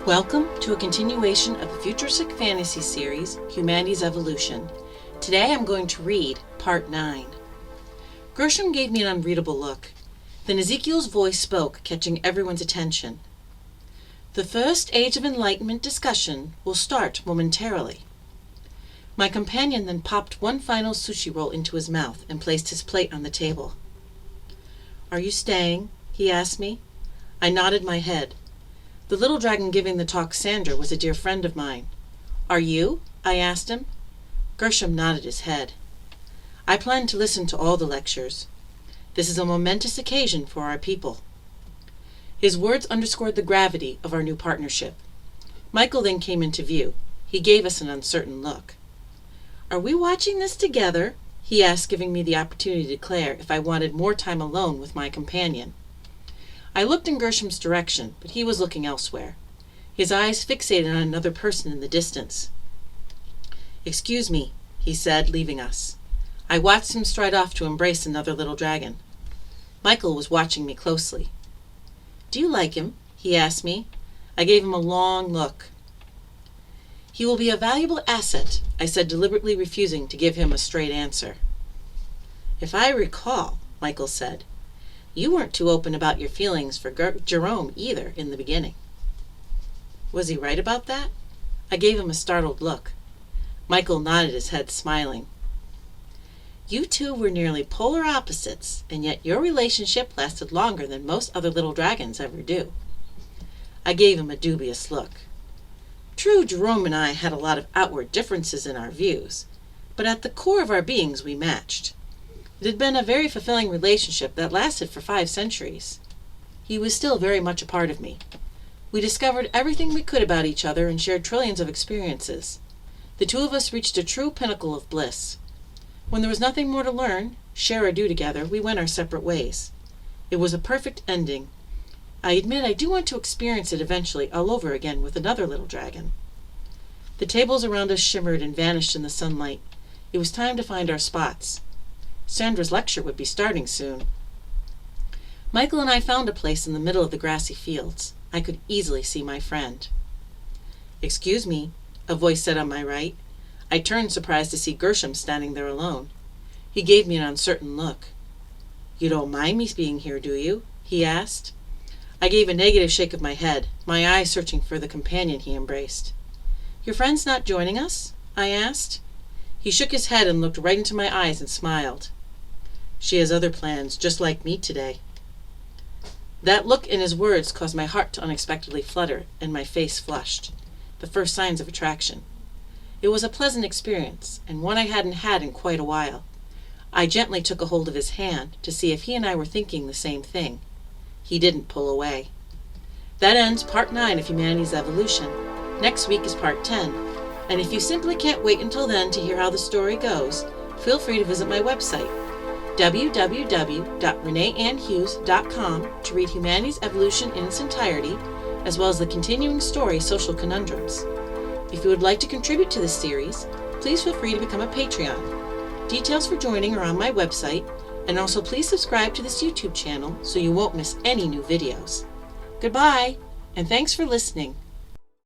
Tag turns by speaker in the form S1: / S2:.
S1: Welcome to a continuation of the futuristic fantasy series, Humanity's Evolution. Today I'm going to read Part 9. Gershom gave me an unreadable look. Then Ezekiel's voice spoke, catching everyone's attention. The first Age of Enlightenment discussion will start momentarily. My companion then popped one final sushi roll into his mouth and placed his plate on the table. "Are you staying?" he asked me. I nodded my head. The little dragon giving the talk, Sandra, was a dear friend of mine. "Are you?" I asked him. Gershom nodded his head. I planned to listen to all the lectures. This is a momentous occasion for our people. His words underscored the gravity of our new partnership. Michael then came into view. He gave us an uncertain look. "Are we watching this together?" he asked, giving me the opportunity to declare if I wanted more time alone with my companion. I looked in Gershom's direction, but he was looking elsewhere. His eyes fixated on another person in the distance. "Excuse me," he said, leaving us. I watched him stride off to embrace another little dragon. Michael was watching me closely. "Do you like him?" he asked me. I gave him a long look. "He will be a valuable asset," I said, deliberately refusing to give him a straight answer. "If I recall," Michael said, "you weren't too open about your feelings for Gershom either in the beginning." Was he right about that? I gave him a startled look. Michael nodded his head, smiling. "You two were nearly polar opposites, and yet your relationship lasted longer than most other little dragons ever do." I gave him a dubious look. True, Gershom and I had a lot of outward differences in our views, but at the core of our beings we matched. It had been a very fulfilling relationship that lasted for 5 centuries. He was still very much a part of me. We discovered everything we could about each other and shared trillions of experiences. The two of us reached a true pinnacle of bliss. When there was nothing more to learn, share or do together, we went our separate ways. It was a perfect ending. I admit I do want to experience it eventually all over again with another little dragon. The tables around us shimmered and vanished in the sunlight. It was time to find our spots. Sandra's lecture would be starting soon. Michael and I found a place in the middle of the grassy fields. I could easily see my friend. "Excuse me," a voice said on my right. I turned, surprised to see Gershom standing there alone. He gave me an uncertain look. "You don't mind me being here, do you?" he asked. I gave a negative shake of my head, my eyes searching for the companion he embraced. "Your friend's not joining us?" I asked. He shook his head and looked right into my eyes and smiled. "She has other plans, just like me today." That look and his words caused my heart to unexpectedly flutter, and my face flushed, the first signs of attraction. It was a pleasant experience, and one I hadn't had in quite a while. I gently took a hold of his hand to see if he and I were thinking the same thing. He didn't pull away. That ends Part 9 of Humanity's Evolution. Next week is Part 10, and if you simply can't wait until then to hear how the story goes, feel free to visit my website, www.reneeannhughes.com, to read Humanity's Evolution in its entirety, as well as the continuing story, Social Conundrums. If you would like to contribute to this series, please feel free to become a Patreon. Details for joining are on my website, and also please subscribe to this YouTube channel so you won't miss any new videos. Goodbye, and thanks for listening.